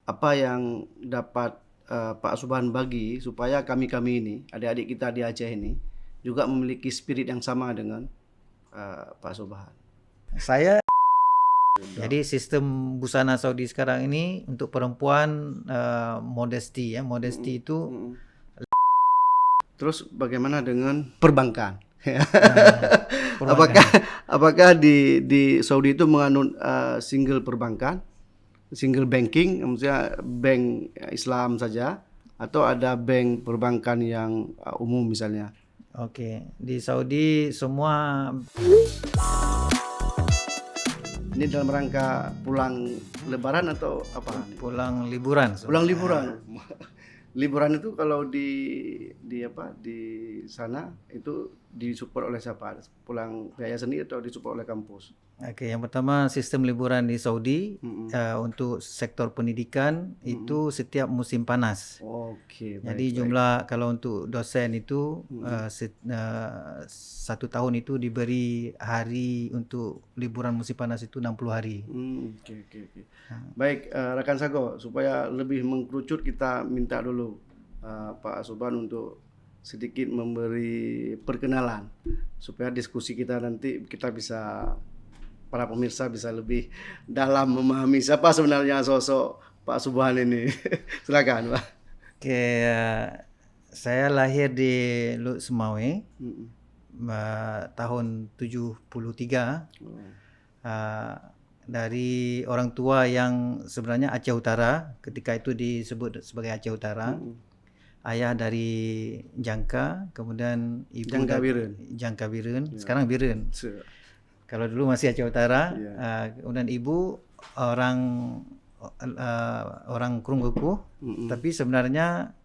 apa yang dapat Pak Subhan bagi supaya kami-kami ini, adik-adik kita di Aceh ini juga memiliki spirit yang sama dengan Pak Subhan. Saya jadi sistem busana Saudi sekarang ini untuk perempuan modesty ya. Modesty itu Terus bagaimana dengan perbankan? perbankan. Apakah di Saudi itu menganut single perbankan, single banking, maksudnya bank Islam saja, atau ada bank perbankan yang umum misalnya? Oke, di Saudi semua Ini dalam rangka pulang Lebaran atau apa? pulang liburan. Pulang liburan. Liburan itu kalau di sana itu disupport oleh siapa? Pulang biaya sendiri atau disupport oleh kampus? Oke, yang pertama sistem liburan di Saudi untuk sektor pendidikan itu setiap musim panas. Oke, Jadi baik. jumlah kalau untuk dosen itu 1 tahun itu diberi hari untuk liburan musim panas itu 60 hari. Oke. Baik, rekan Sago, supaya lebih mengkerucut kita minta dulu Pak Subhan untuk sedikit memberi perkenalan supaya diskusi kita nanti para pemirsa bisa lebih dalam memahami siapa sebenarnya sosok Pak Subhan ini. Silakan, Pak. Oke, saya lahir di Luk Semawe tahun 73. Dari orang tua yang sebenarnya Aceh Utara, ketika itu disebut sebagai Aceh Utara. Ayah dari Jangka, kemudian ibu Jangka Birun, sekarang Birun. Kalau dulu masih Aceh Utara, kemudian ibu orang Krungguku, tapi sebenarnya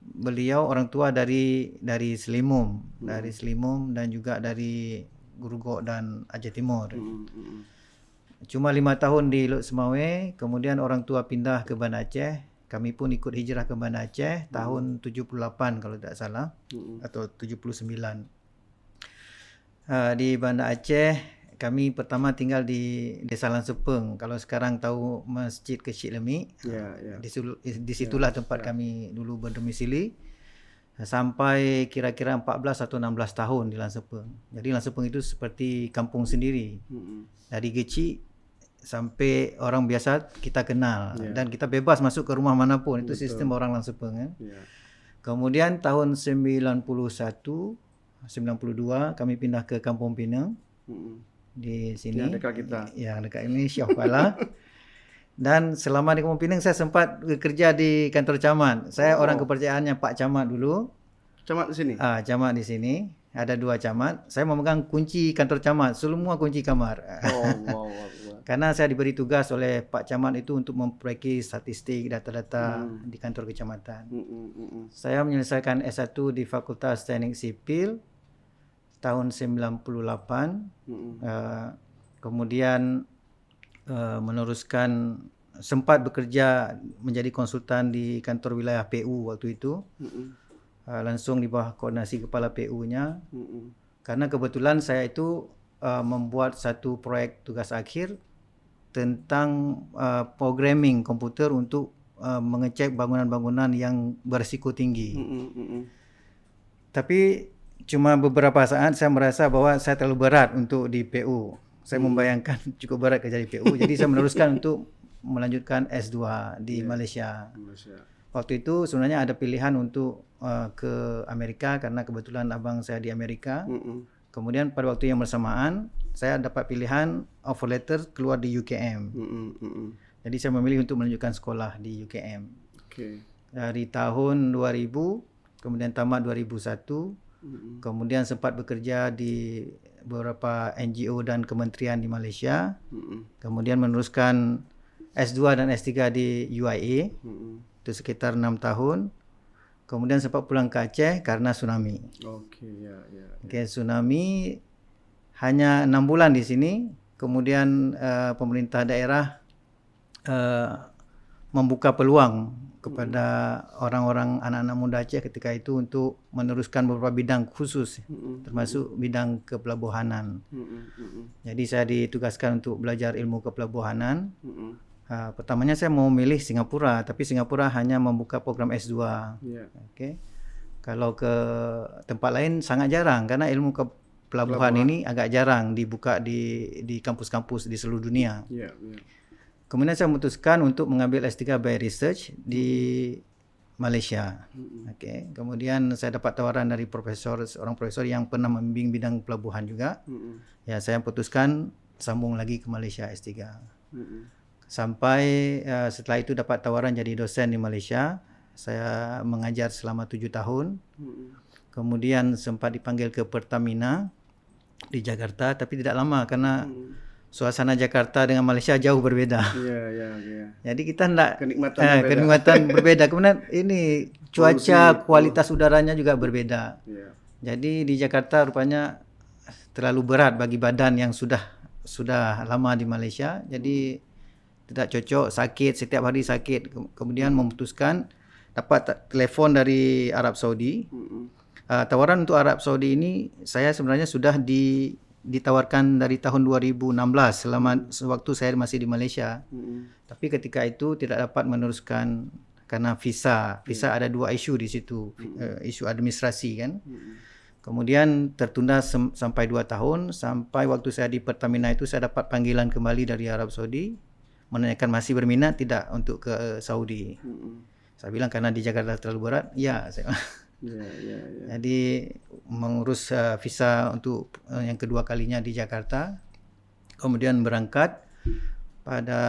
beliau orang tua dari Selimum, dari Selimum dan juga dari Gurugok dan Aceh Timur. Cuma 5 tahun di Luk Semawe, kemudian orang tua pindah ke Banda Aceh. Kami pun ikut hijrah ke Banda Aceh tahun 78 kalau tidak salah, atau 79. Di Banda Aceh, kami pertama tinggal di Desa Lansepeng. Kalau sekarang tahu Masjid Kecil Lemik, di situlah tempat kami dulu berdomisili. Sampai kira-kira 14 atau 16 tahun di Lansepeng. Jadi Lansepeng itu seperti kampung sendiri. Dari kecil sampai orang biasa kita kenal dan kita bebas masuk ke rumah manapun. Itu sistem orang Lansepeng kan. Kemudian tahun 91, 92 kami pindah ke Kampung Pinang. Di sini yang dekat kita. Yang dekat ini Syah Kuala. Dan selama di Kampung Pinang saya sempat bekerja di kantor camat. Saya orang kepercayaannya Pak Camat dulu. Camat di sini? Camat di sini. Ada 2 camat. Saya memegang kunci kantor camat, semua kunci kamar. Wow. Karena saya diberi tugas oleh Pak Camat itu untuk memperbaiki statistik, data-data di kantor kecamatan. Saya menyelesaikan S1 di Fakultas Teknik Sipil tahun 98. Kemudian meneruskan sempat bekerja menjadi konsultan di kantor wilayah PU waktu itu. Langsung di bawah koordinasi kepala PU-nya. Karena kebetulan saya itu membuat satu proyek tugas akhir tentang programming komputer untuk mengecek bangunan-bangunan yang berisiko tinggi. Tapi cuma beberapa saat saya merasa bahwa saya terlalu berat untuk di PU. Saya membayangkan cukup berat kerja di PU. Jadi saya meneruskan untuk melanjutkan S2 di Malaysia. Waktu itu sebenarnya ada pilihan untuk ke Amerika karena kebetulan abang saya di Amerika. Kemudian pada waktu yang bersamaan saya dapat pilihan offer letter keluar di UKM. Jadi saya memilih untuk melanjutkan sekolah di UKM. Dari tahun 2000, kemudian tamat 2001. Kemudian sempat bekerja di beberapa NGO dan kementerian di Malaysia. Kemudian meneruskan S2 dan S3 di UIA. Itu sekitar 6 tahun. Kemudian sempat pulang ke Aceh karena tsunami. Tsunami hanya 6 bulan di sini. Kemudian pemerintah daerah membuka peluang kepada orang-orang anak-anak muda Aceh ketika itu untuk meneruskan beberapa bidang khusus, termasuk bidang kepelabuhanan. Jadi saya ditugaskan untuk belajar ilmu kepelabuhanan. Pertamanya saya mau milih Singapura, tapi Singapura hanya membuka program S2. Ya. Okey. Kalau ke tempat lain sangat jarang karena ilmu pelabuhan ini agak jarang dibuka di kampus-kampus di seluruh dunia. Ya, ya. Kemudian saya memutuskan untuk mengambil S3 by Research di Malaysia. Okey. Kemudian saya dapat tawaran dari seorang profesor yang pernah membimbing bidang pelabuhan juga. Ya, saya putuskan sambung lagi ke Malaysia S3. Sampai setelah itu dapat tawaran jadi dosen di Malaysia. Saya mengajar selama 7 tahun. Kemudian sempat dipanggil ke Pertamina di Jakarta, tapi tidak lama karena suasana Jakarta dengan Malaysia jauh berbeda. Ya. Jadi kita tidak kenikmatan berbeda. Kemudian ini cuaca, kualitas udaranya juga berbeda. Ya. Jadi di Jakarta rupanya terlalu berat bagi badan yang sudah lama di Malaysia. Jadi tidak cocok, sakit, setiap hari sakit. Kemudian memutuskan dapat telefon dari Arab Saudi. Tawaran untuk Arab Saudi ini saya sebenarnya sudah ditawarkan dari tahun 2016 selama waktu saya masih di Malaysia. Tapi ketika itu tidak dapat meneruskan karena visa ada 2 isu di situ. Isu administrasi kan. Kemudian tertunda sampai 2 tahun, sampai waktu saya di Pertamina itu saya dapat panggilan kembali dari Arab Saudi menanyakan masih berminat tidak untuk ke Saudi. Saya bilang karena di Jakarta terlalu berat. Ya, saya Jadi mengurus visa untuk yang kedua kalinya di Jakarta. Kemudian berangkat pada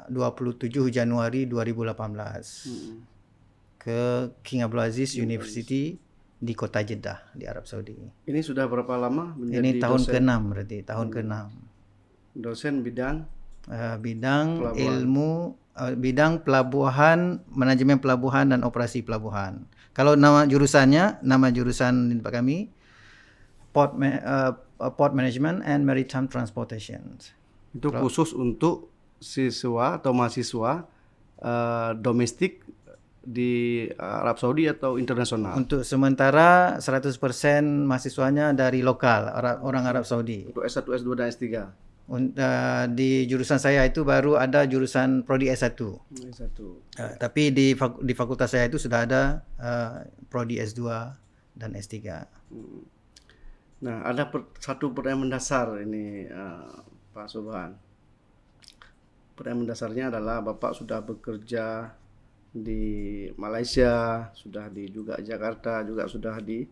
27 Januari 2018 ke King Abdul Aziz University di kota Jeddah di Arab Saudi. Ini sudah berapa lama menjadi Ini tahun dosen? ke-6 berarti, tahun ke-6. Dosen bidang bidang ilmu bidang pelabuhan, manajemen pelabuhan dan operasi pelabuhan. Kalau nama jurusan di tempat kami Port Management and Maritime Transportation. itu khusus untuk siswa atau mahasiswa domestik di Arab Saudi atau internasional? Untuk sementara 100% mahasiswanya dari lokal, orang Arab Saudi. Untuk S1, S2 dan S3? Di jurusan saya itu baru ada jurusan Prodi S1. S1. Tapi di fakultas saya itu sudah ada Prodi S2 dan S3. Nah, ada satu pertanyaan mendasar ini Pak Subhan. Pertanyaan mendasarnya adalah Bapak sudah bekerja di Malaysia, sudah di juga Jakarta, juga sudah di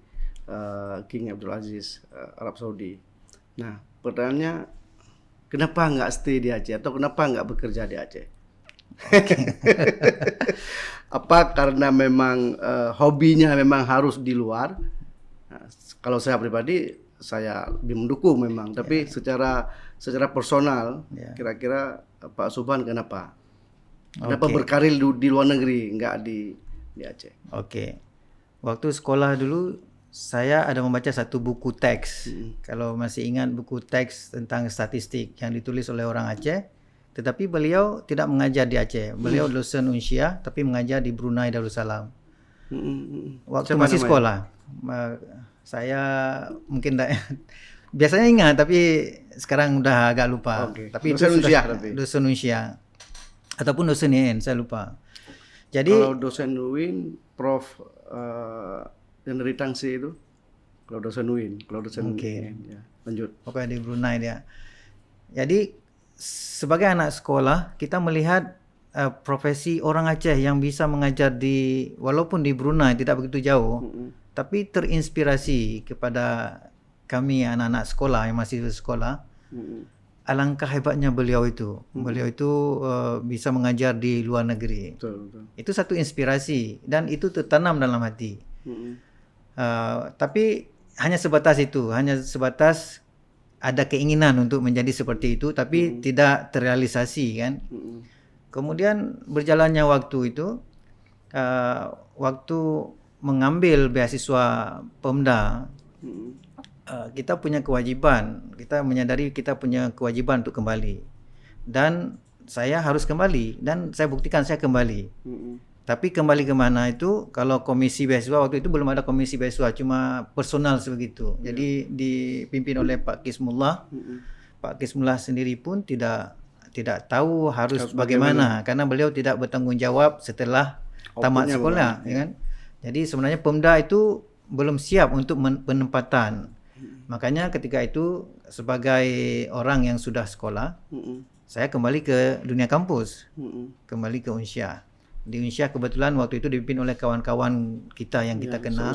King Abdul Aziz Arab Saudi. Nah, pertanyaannya kenapa nggak stay di Aceh atau kenapa nggak bekerja di Aceh? Apa karena memang hobinya memang harus di luar? Nah, kalau saya pribadi saya lebih mendukung memang, tapi secara personal kira-kira Pak Subhan kenapa? Kenapa berkarir di luar negeri, nggak di Aceh? Oke. Waktu sekolah dulu saya ada membaca satu buku teks. Kalau masih ingat buku teks tentang statistik yang ditulis oleh orang Aceh, tetapi beliau tidak mengajar di Aceh. Beliau dosen Unsyah tapi mengajar di Brunei Darussalam. Waktu masih sekolah. Saya mungkin biasanya ingat tapi sekarang udah agak lupa. Tapi dosen Unsyah ataupun dosen IN, saya lupa. Jadi kalau dosen UIN, Prof Henry Tangsi itu, kalau dosen UIN, kalau dosen IN, ya. Lanjut. Pokoknya di Brunei dia. Jadi sebagai anak sekolah kita melihat profesi orang Aceh yang bisa mengajar walaupun di Brunei tidak begitu jauh, tapi terinspirasi kepada kami anak-anak sekolah yang masih sekolah. Alangkah hebatnya beliau itu. Beliau itu bisa mengajar di luar negeri. Betul. Itu satu inspirasi dan itu tertanam dalam hati. Tapi hanya sebatas itu, hanya sebatas ada keinginan untuk menjadi seperti itu, tapi tidak terrealisasi kan. Kemudian berjalannya waktu itu, waktu mengambil beasiswa Pemda, kita punya kewajiban, kita menyadari kita punya kewajiban untuk kembali. Dan saya harus kembali dan saya buktikan saya kembali. Tapi kembali ke mana itu, kalau komisi beasiswa waktu itu belum ada komisi beasiswa, cuma personal sebegitu. Jadi dipimpin oleh Pak Kismullah. Pak Kismullah sendiri pun tidak tidak tahu harus bagaimana karena beliau tidak bertanggung jawab setelah tamat sekolah, ya kan. Jadi sebenarnya Pemda itu belum siap untuk penempatan. Makanya ketika itu sebagai orang yang sudah sekolah, saya kembali ke dunia kampus, kembali ke Unsia. Di Unsia kebetulan waktu itu dipimpin oleh kawan-kawan kita yang kita kenal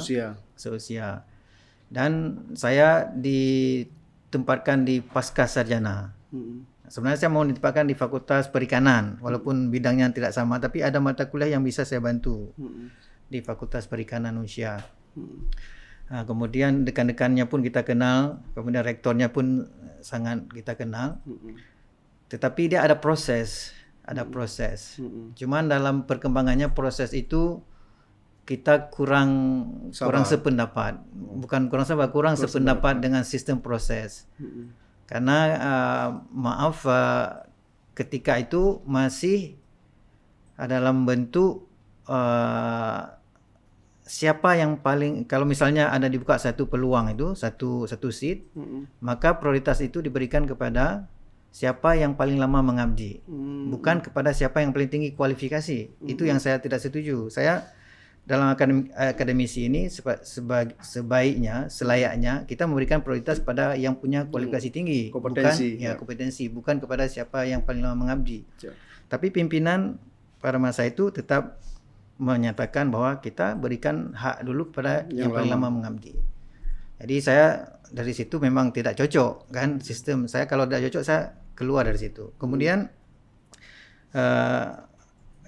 seusia. Dan saya ditempatkan di pasca sarjana. Sebenarnya saya mau ditempatkan di Fakultas Perikanan, walaupun bidangnya tidak sama, tapi ada mata kuliah yang bisa saya bantu di Fakultas Perikanan Unsia. Kemudian dekan-dekannya pun kita kenal, kemudian rektornya pun sangat kita kenal. Tetapi dia ada proses. Cuman dalam perkembangannya proses itu kita kurang sependapat. Bukan kurang sabar, kurang sependapat dengan sistem proses. Karena maaf ketika itu masih dalam bentuk siapa yang paling, kalau misalnya ada dibuka satu peluang itu, satu seat, maka prioritas itu diberikan kepada siapa yang paling lama mengabdi, bukan kepada siapa yang paling tinggi kualifikasi. Itu yang saya tidak setuju. Saya dalam akademisi ini selayaknya kita memberikan prioritas pada yang punya kualifikasi tinggi, kompetensi, bukan kepada siapa yang paling lama mengabdi. Tapi pimpinan pada masa itu tetap menyatakan bahwa kita berikan hak dulu kepada yang paling lama mengabdi. Jadi saya dari situ memang tidak cocok kan sistem saya. Kalau tidak cocok saya keluar dari situ. Kemudian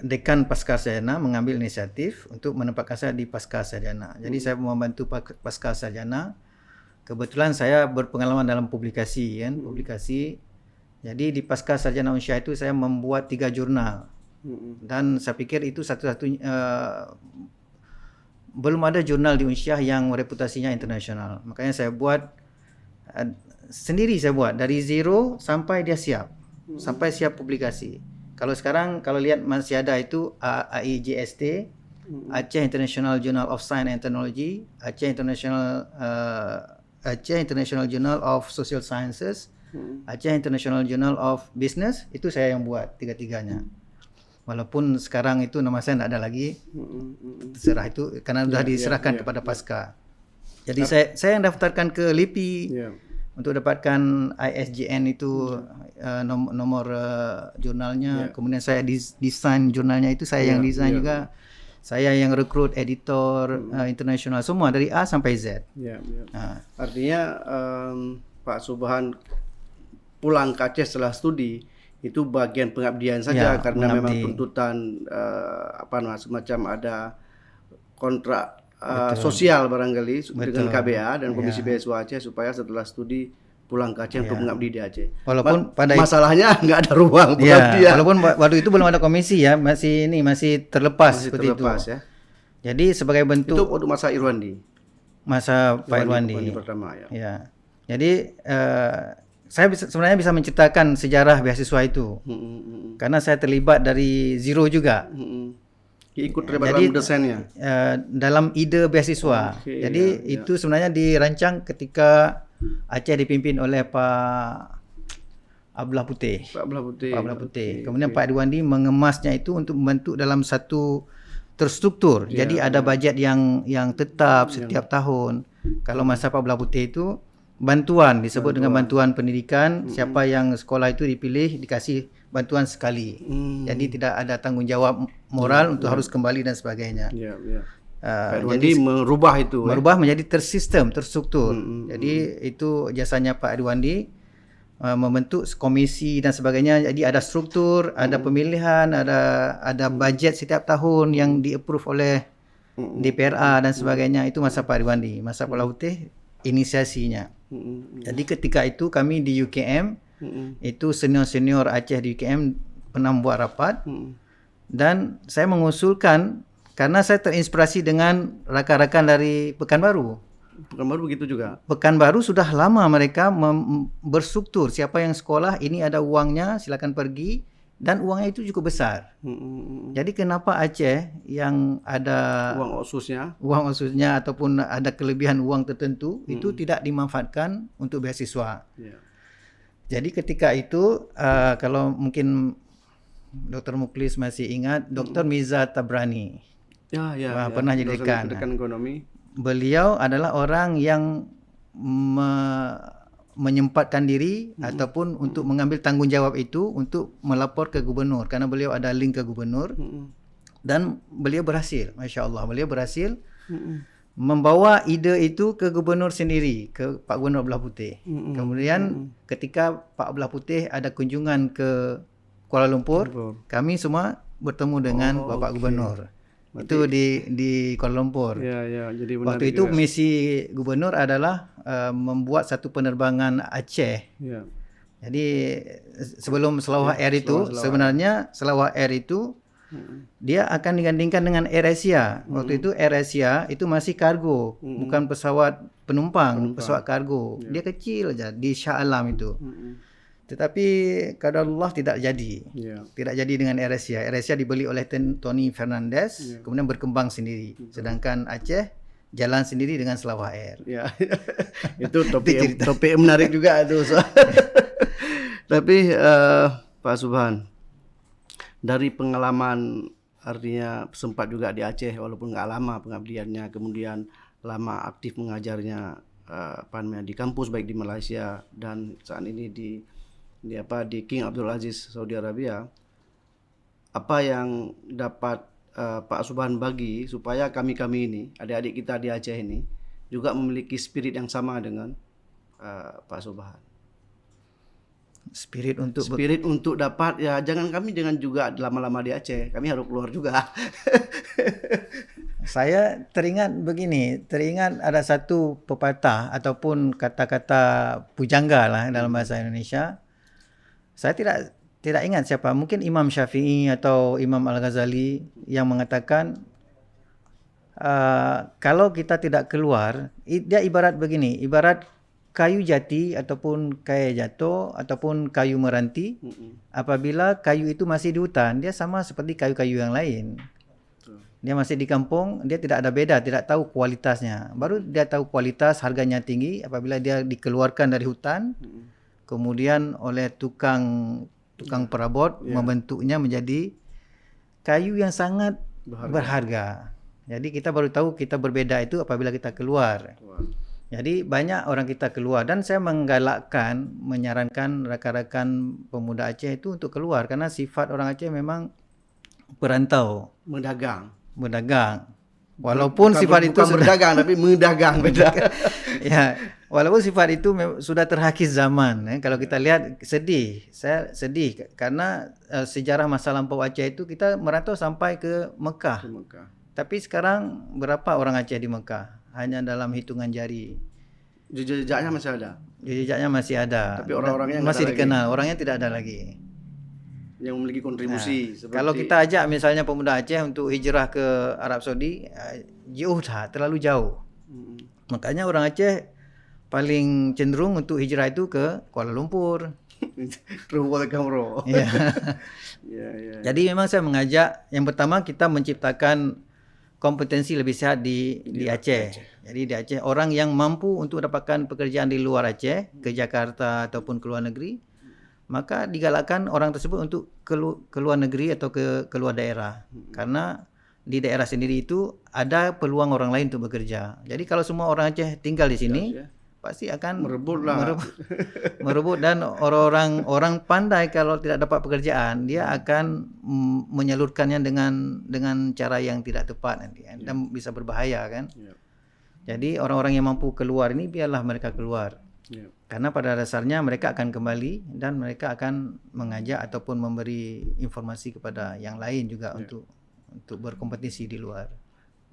dekan pasca sarjana mengambil inisiatif untuk menempatkan saya di pasca sarjana. Jadi saya membantu pasca sarjana. Kebetulan saya berpengalaman dalam publikasi kan, publikasi. Jadi di pasca sarjana Unsia itu saya membuat 3 jurnal. Dan saya pikir itu satu-satunya belum ada jurnal di Unsia yang reputasinya internasional. Makanya saya buat sendiri, saya buat dari zero sampai dia siap. Sampai siap publikasi. Kalau sekarang kalau lihat masih ada itu AIJST, Aceh International Journal of Science and Technology, Aceh International Journal of Social Sciences, Aceh International Journal of Business, itu saya yang buat tiga-tiganya. Walaupun sekarang itu nama saya tidak ada lagi, terserah itu karena sudah diserahkan kepada pasca. Jadi saya yang daftarkan ke LIPI untuk dapatkan ISJN itu nomor jurnalnya. Kemudian saya desain jurnalnya itu saya yang desain juga. Saya yang rekrut editor internasional semua dari A sampai Z. Artinya Pak Subhan pulang ke Aceh setelah studi itu bagian pengabdian saja karena memang tuntutan semacam ada kontrak sosial barangkali dengan KBA dan Komisi Beasiswa Aceh supaya setelah studi pulang ke Aceh untuk mengabdi di Aceh. Walaupun masalahnya nggak ada ruang pengabdian. Walaupun waktu itu belum ada komisi ya, masih terlepas seperti itu. Ya. Jadi sebagai bentuk itu waktu masa Irwandi. Masa Pak Irwandi pertama ya. Jadi saya sebenarnya bisa menceritakan sejarah beasiswa itu. Karena saya terlibat dari zero juga. Ikut terlibat dalam desainnya. Dalam ide beasiswa. Jadi itu sebenarnya dirancang ketika Aceh dipimpin oleh Pak Abdullah Putih. Kemudian Pak Irwandi mengemasnya itu untuk membentuk dalam satu terstruktur. Jadi ada bajet yang tetap setiap tahun. Kalau masa Pak Abdullah Putih itu disebut dengan bantuan pendidikan. Siapa yang sekolah itu dipilih dikasih bantuan sekali. Jadi tidak ada tanggung jawab moral untuk harus kembali dan sebagainya. Pak Irwandi merubah menjadi terstruktur. Jadi itu jasanya Pak Irwandi membentuk komisi dan sebagainya. Jadi ada struktur, ada pemilihan, ada bajet setiap tahun yang di-approve oleh DPRA dan sebagainya. Itu masa Pak Irwandi. Masa Pak Putih inisiasinya. Jadi ketika itu kami di UKM itu senior-senior Aceh di UKM pernah membuat rapat dan saya mengusulkan karena saya terinspirasi dengan rakan-rakan dari Pekanbaru. Pekanbaru begitu juga. Pekanbaru sudah lama mereka berstruktur. Siapa yang sekolah ini ada uangnya silakan pergi dan uangnya itu cukup besar. Jadi kenapa Aceh yang ada uang osusnya ataupun ada kelebihan uang tertentu itu tidak dimanfaatkan untuk beasiswa. Jadi ketika itu kalau mungkin Dr. Muklis masih ingat, Dr. Miza Tabrani pernah jadi dekan. Ekonomi. Beliau adalah orang yang menyempatkan diri ataupun untuk mengambil tanggungjawab itu untuk melapor ke gubernur, karena beliau ada link ke gubernur. Dan beliau berhasil, Masya Allah, beliau berhasil membawa ide itu ke gubernur sendiri, ke Pak Gubernur Belah Putih. Kemudian ketika Pak Belah Putih ada kunjungan ke Kuala Lumpur, kami semua bertemu dengan Bapak Gubernur. Itu di Kuala Lumpur. Jadi waktu itu juga misi gubernur adalah membuat satu penerbangan Aceh. Jadi sebelum Selawah Air itu, sebenarnya Selawah Air itu dia akan digandingkan dengan AirAsia. Waktu itu AirAsia itu masih kargo, bukan pesawat penumpang, pesawat kargo. Dia kecil aja di Shah Alam itu. Tetapi qadarullah tidak jadi. Tidak jadi dengan AirAsia. AirAsia dibeli oleh Tony Fernandez, kemudian berkembang sendiri. Sedangkan Aceh jalan sendiri dengan Selawah Air. Itu topik menarik juga itu. Tapi Pak Subhan, dari pengalaman, artinya sempat juga di Aceh walaupun nggak lama pengabdiannya, kemudian lama aktif mengajarnya di kampus baik di Malaysia dan saat ini di King Abdul Aziz Saudi Arabia. Apa yang dapat Pak Subhan bagi supaya kami ini, adik-adik kita di Aceh ini juga memiliki spirit yang sama dengan Pak Subhan? Spirit untuk dapat, ya jangan kami dengan juga lama-lama di Aceh, kami harus keluar juga. Saya teringat ada satu pepatah ataupun kata-kata pujangga lah dalam bahasa Indonesia. Saya tidak ingat siapa, mungkin Imam Syafi'i atau Imam Al-Ghazali yang mengatakan kalau kita tidak keluar, dia ibarat begini, ibarat kayu jati ataupun kayu jatuh ataupun kayu meranti. Apabila kayu itu masih di hutan, dia sama seperti kayu-kayu yang lain. Dia masih di kampung, dia tidak ada beda, tidak tahu kualitasnya. Baru dia tahu kualitas, harganya tinggi apabila dia dikeluarkan dari hutan, kemudian oleh tukang perabot membentuknya menjadi kayu yang sangat berharga. Jadi kita baru tahu kita berbeda itu apabila kita keluar. Jadi banyak orang kita keluar, dan saya menyarankan rekan-rekan pemuda Aceh itu untuk keluar, karena sifat orang Aceh memang perantau, mendagang. Walaupun sifat itu bukan berdagang tapi mendagang, beda. Ya, walaupun sifat itu sudah terhakis zaman. Kalau kita lihat saya sedih karena sejarah masa lampau Aceh itu kita merantau sampai ke Mekah. Tapi sekarang berapa orang Aceh di Mekah? Hanya dalam hitungan jari. Jejaknya masih ada. Jejaknya masih ada. Tapi orang-orangnya masih dikenal, orangnya tidak ada lagi. Yang memiliki kontribusi. Kalau kita ajak misalnya pemuda Aceh untuk hijrah ke Arab Saudi, terlalu jauh. Makanya orang Aceh paling cenderung untuk hijrah itu ke Kuala Lumpur. Jadi memang saya mengajak, yang pertama kita menciptakan kompetensi lebih sehat di Aceh. Jadi di Aceh orang yang mampu untuk dapatkan pekerjaan di luar Aceh, ke Jakarta ataupun ke luar negeri, maka digalakkan orang tersebut untuk ke luar negeri atau ke luar daerah. Karena di daerah sendiri itu ada peluang orang lain untuk bekerja. Jadi kalau semua orang Aceh tinggal di sini, pasti akan merebut, dan orang pandai kalau tidak dapat pekerjaan, dia akan menyalurkannya dengan cara yang tidak tepat nanti, dan bisa berbahaya kan. Jadi orang-orang yang mampu keluar ini biarlah mereka keluar. Karena pada dasarnya mereka akan kembali dan mereka akan mengajak ataupun memberi informasi kepada yang lain juga untuk berkompetisi di luar.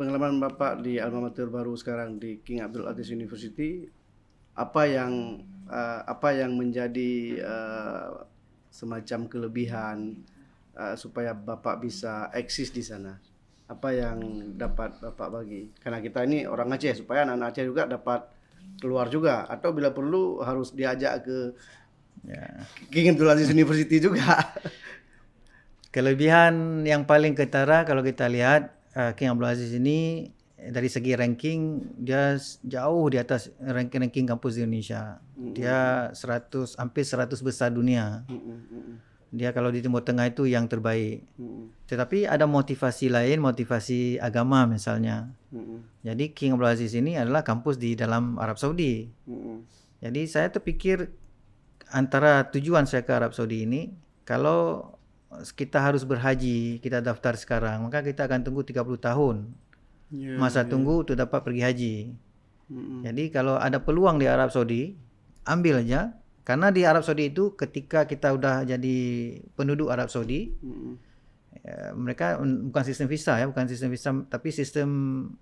Pengalaman Bapak di alma mater baru sekarang di King Abdul Aziz University, apa yang menjadi semacam kelebihan supaya Bapak bisa eksis di sana? Apa yang dapat Bapak bagi? Karena kita ini orang Aceh, supaya anak-anak Aceh juga dapat keluar juga, atau bila perlu harus diajak ke King Abdul Aziz University juga. Kelebihan yang paling ketara kalau kita lihat, King Abdul Aziz ini dari segi ranking dia jauh di atas ranking kampus di Indonesia. Dia hampir 100 besar dunia. Dia kalau di Timur Tengah itu yang terbaik. Tetapi ada motivasi lain, motivasi agama misalnya. Jadi King Abdul Aziz ini adalah kampus di dalam Arab Saudi. Jadi saya terpikir antara tujuan saya ke Arab Saudi ini, kalau kita harus berhaji, kita daftar sekarang, maka kita akan tunggu 30 tahun. Masa tunggu untuk dapat pergi haji. Jadi kalau ada peluang di Arab Saudi, ambil aja. Karena di Arab Saudi itu ketika kita udah jadi penduduk Arab Saudi, mereka bukan sistem visa ya, bukan sistem visa, tapi sistem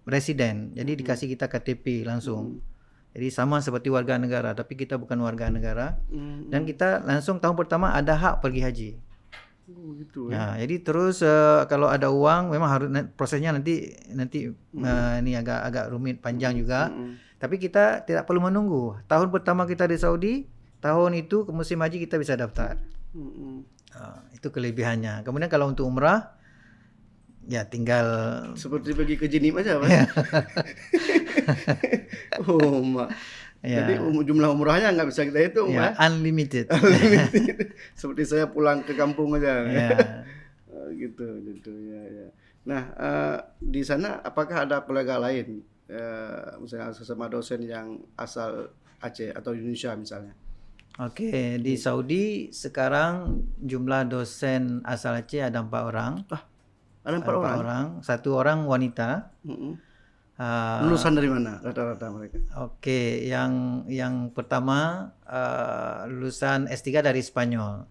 residen. Jadi dikasih kita KTP langsung. Jadi sama seperti warga negara, tapi kita bukan warga negara. Dan kita langsung tahun pertama ada hak pergi haji. Gitu ya. Nah, jadi terus kalau ada uang, memang harus prosesnya nanti ini agak rumit, panjang juga. Tapi kita tidak perlu menunggu. Tahun pertama kita di Saudi, tahun itu ke musim haji kita bisa daftar. Itu kelebihannya. Kemudian kalau untuk umrah, ya tinggal seperti pergi ke Jenim aja, Pak. Oh, Mak. Ya. Jadi jumlah umrahnya nggak bisa kita hitung, ya, Pak. Unlimited. Seperti saya pulang ke kampung aja. Ya. gitu ya. Nah, di sana apakah ada kolega lain, misalnya sesama dosen yang asal Aceh atau Indonesia misalnya? Oke, di Saudi sekarang jumlah dosen asal Aceh ada 4 orang. Ada 4 orang. 1 orang wanita. Lulusan dari mana rata-rata mereka? Oke, yang pertama lulusan S3 dari Spanyol.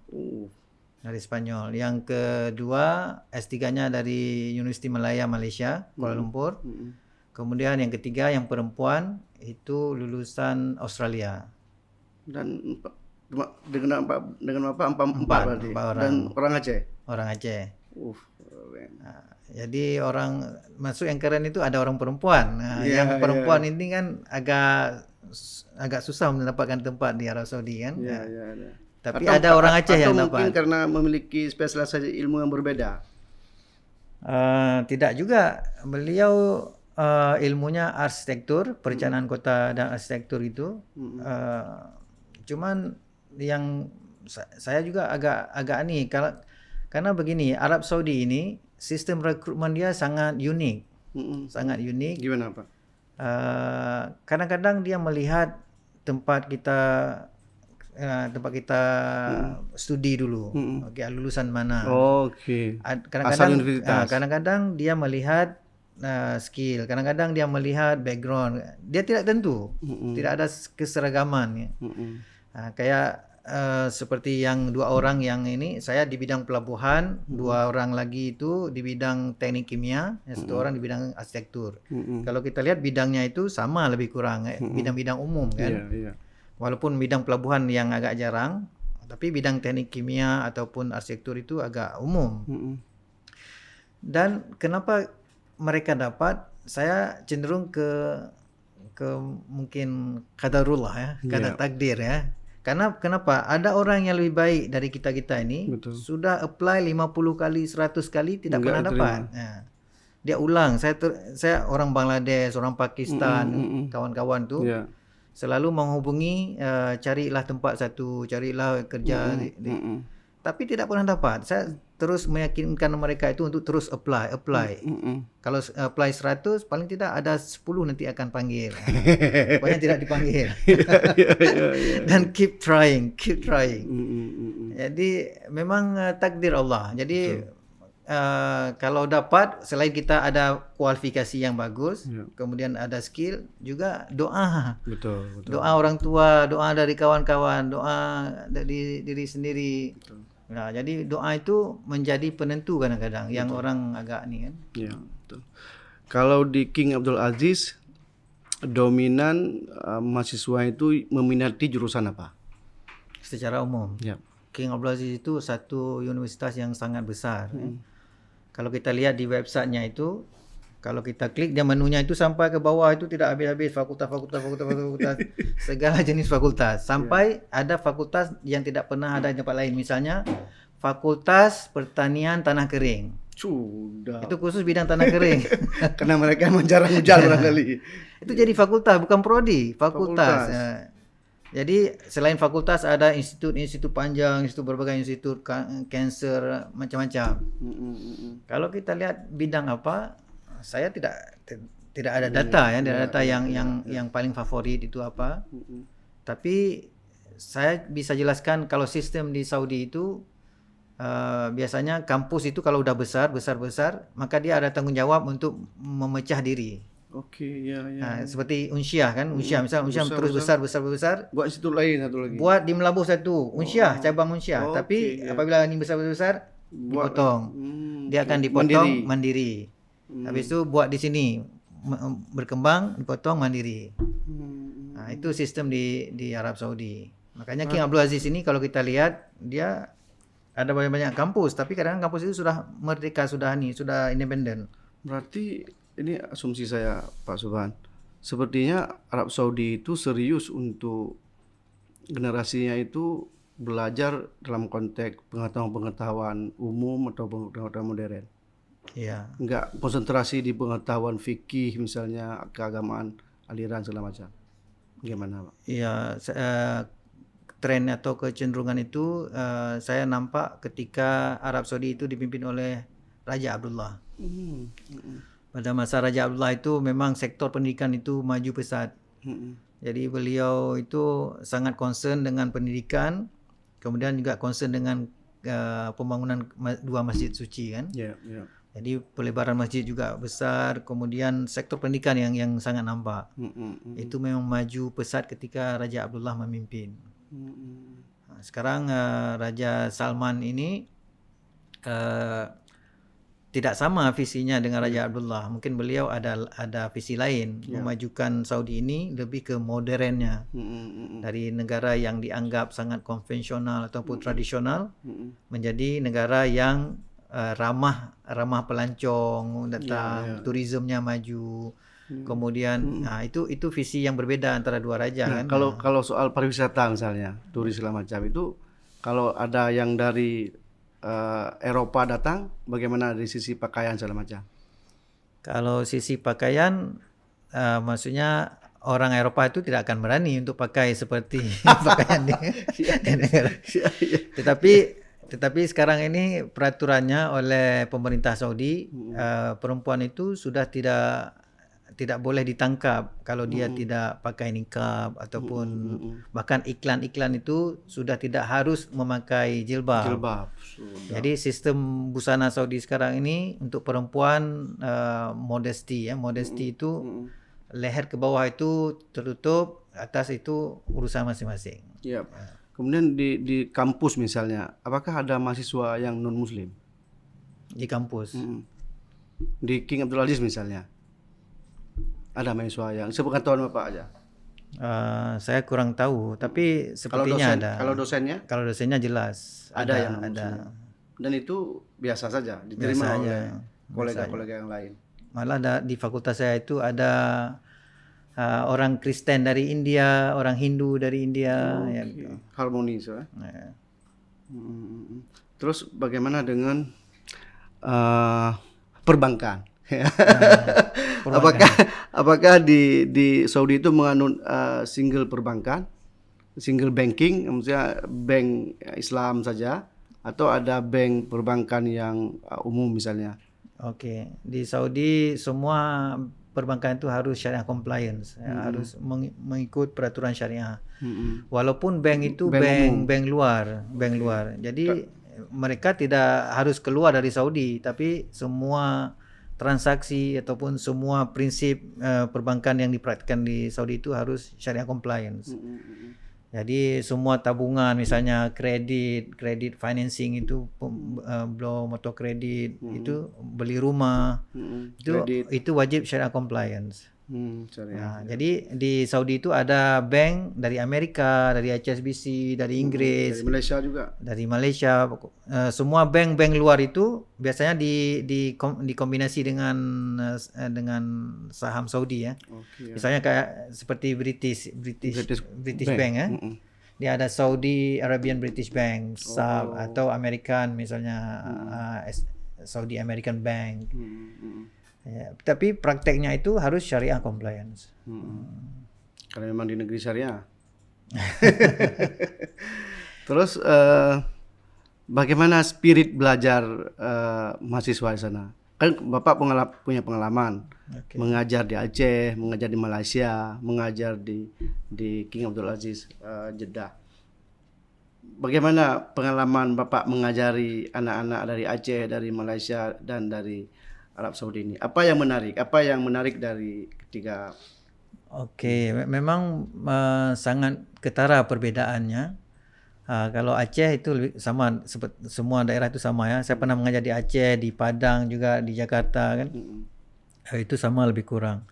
Dari Spanyol. Yang kedua S3-nya dari Universiti Malaya Malaysia, Kuala Lumpur. Kemudian yang ketiga yang perempuan itu lulusan Australia. Dan dengan apa? 4 berarti. 4 orang. Dan orang Aceh. Orang Aceh. Jadi orang masuk yang keren itu ada orang perempuan. Yang perempuan ini kan agak susah mendapatkan tempat di Arab Saudi kan. Tapi atau, ada orang Aceh yang dapat. Atau mungkin karena memiliki spesialisasi ilmu yang berbeda. Tidak juga. Beliau ilmunya arsitektur, perencanaan kota dan arsitektur itu. Cuman yang saya juga agak nih karena begini, Arab Saudi ini sistem rekrutmen dia sangat unik. Sangat unik. Gimana, Pak? Kadang-kadang dia melihat tempat kita studi dulu. Lulusan mana. Kadang-kadang dia melihat skill, kadang-kadang dia melihat background. Dia tidak tentu. Tidak ada keseragaman. Kayak seperti yang 2 orang yang ini, saya di bidang pelabuhan, 2 orang lagi itu di bidang teknik kimia, 1 orang di bidang arsitektur. Kalau kita lihat bidangnya itu sama lebih kurang, bidang-bidang umum kan. Walaupun bidang pelabuhan yang agak jarang, tapi bidang teknik kimia ataupun arsitektur itu agak umum. Dan kenapa mereka dapat? Saya cenderung ke mungkin qadarullah ya, qadar takdir ya. Karena kenapa? Ada orang yang lebih baik dari kita ini. Betul. Sudah apply 50 kali, 100 kali tidak pernah dapat. Dia ulang. Saya orang Bangladesh, orang Pakistan, kawan-kawan tuh selalu menghubungi, carilah tempat satu, carilah kerja. Tapi tidak pernah dapat. Saya terus meyakinkan mereka itu untuk terus apply. Kalau apply 100, paling tidak ada 10 nanti akan panggil. Pokoknya tidak dipanggil. Dan keep trying. Jadi memang takdir Allah. Jadi kalau dapat, selain kita ada kualifikasi yang bagus, kemudian ada skill, juga doa. Betul. Doa orang tua, doa dari kawan-kawan, doa dari diri sendiri. Betul. Nah, jadi doa itu menjadi penentu kadang-kadang yang orang agak ni kan. Ya, betul. Kalau di King Abdul Aziz dominan mahasiswa itu meminati jurusan apa? Secara umum. King Abdul Aziz itu satu universitas yang sangat besar. Kalau kita lihat di websitenya itu, kalau kita klik dia menunya itu sampai ke bawah itu tidak habis-habis, fakultas segala jenis fakultas, sampai ada fakultas yang tidak pernah ada di tempat lain, misalnya Fakultas Pertanian Tanah Kering. Sudah. Itu khusus bidang tanah kering. Karena mereka emang jarang hujan barangkali. Itu jadi fakultas, bukan prodi, fakultas. Fakultas. Jadi selain fakultas ada institut panjang, berbagai institut kanker macam-macam. Kalau kita lihat bidang apa, saya tidak ada data ya, data yang paling favorit itu apa. Tapi saya bisa jelaskan kalau sistem di Saudi itu biasanya kampus itu kalau udah besar, maka dia ada tanggung jawab untuk memecah diri. Oke, ya. Seperti Unsyah kan, Unsyah terus besar. Buat institut lain satu lagi. Buat di Melabuh satu, Unsyah, cabang Unsyah. Tapi apabila ini besar, dipotong. Dia akan dipotong mandiri. Habis itu buat di sini berkembang, dipotong mandiri. Itu sistem di Arab Saudi. Makanya King Abdul Aziz ini kalau kita lihat dia ada banyak kampus, tapi kadang kampus itu sudah merdeka, sudah independen. Berarti ini asumsi saya, Pak Subhan. Sepertinya Arab Saudi itu serius untuk generasinya itu belajar dalam konteks pengetahuan umum atau pengetahuan modern. Iya. Enggak konsentrasi di pengetahuan fikih misalnya, keagamaan, aliran segala macam. Gimana, Pak? Iya, tren atau kecenderungan itu saya nampak ketika Arab Saudi itu dipimpin oleh Raja Abdullah. Pada masa Raja Abdullah itu memang sektor pendidikan itu maju pesat. Jadi beliau itu sangat concern dengan pendidikan, kemudian juga concern dengan pembangunan dua masjid suci kan. Jadi pelebaran masjid juga besar, kemudian sektor pendidikan yang sangat nampak. Itu memang maju pesat ketika Raja Abdullah memimpin. Sekarang Raja Salman ini tidak sama visinya dengan Raja Abdullah. Mungkin beliau ada visi lain, memajukan Saudi ini lebih ke modernnya. Dari negara yang dianggap sangat konvensional ataupun tradisional menjadi negara yang ramah pelancong datang, turismenya maju. Kemudian itu visi yang berbeda antara dua raja kan. Kalau soal pariwisata misalnya, turis segala macam itu, kalau ada yang dari Eropa datang, bagaimana dari sisi pakaian segala macam? Kalau sisi pakaian, maksudnya orang Eropa itu tidak akan berani untuk pakai seperti pakaian di negara. Tetapi sekarang ini peraturannya oleh pemerintah Saudi, perempuan itu sudah tidak boleh ditangkap kalau dia tidak pakai niqab ataupun bahkan iklan-iklan itu sudah tidak harus memakai jilbab. Jadi sistem busana Saudi sekarang ini untuk perempuan modesty itu leher ke bawah itu tertutup, atas itu urusan masing-masing. Kemudian di kampus misalnya, apakah ada mahasiswa yang non muslim? Di kampus. Di King Abdul Aziz misalnya, ada mahasiswa yang sepengetahuan Bapak aja? Saya kurang tahu, tapi sepertinya ada. Kalau dosennya? Kalau dosennya jelas ada yang ada. Dan itu biasa saja diterima oleh kolega-kolega yang lain. Malah di fakultas saya itu ada orang Kristen dari India, orang Hindu dari India. Gitu. Harmonis ya. Terus bagaimana dengan perbankan? Apakah di Saudi itu menganut single perbankan, single banking, maksudnya bank Islam saja, atau ada bank perbankan yang umum misalnya? Oke, di Saudi semua perbankan itu harus syariah compliance, harus mengikut peraturan syariah. Walaupun bank itu bank luar. Jadi mereka tidak harus keluar dari Saudi, tapi semua transaksi ataupun semua prinsip perbankan yang dipraktikkan di Saudi itu harus syariah compliance. Jadi semua tabungan, misalnya kredit financing itu belum atau kredit itu beli rumah itu wajib syariah compliance. Nah, jadi di Saudi itu ada bank dari Amerika, dari HSBC, dari Inggris, dari Malaysia juga. Dari Malaysia, semua bank luar itu biasanya dikombinasi dengan saham Saudi ya. Misalnya kayak seperti British Bank ya. Dia ada Saudi Arabian British Bank, SAB, atau American misalnya Saudi American Bank. Ya, tapi prakteknya itu harus syariah compliance. Karena memang di negeri syariah. Terus bagaimana spirit belajar mahasiswa di sana? Kan Bapak punya pengalaman mengajar di Aceh, mengajar di Malaysia, mengajar di King Abdul Aziz Jeddah. Bagaimana pengalaman Bapak mengajari anak-anak dari Aceh, dari Malaysia dan dari Arab Saudi ini? Apa yang menarik? Apa yang menarik dari ketiga? Memang sangat ketara perbedaannya. Kalau Aceh itu lebih sama, semua daerah itu sama ya. Saya pernah mengajar di Aceh, di Padang juga, di Jakarta kan. Itu sama lebih kurang.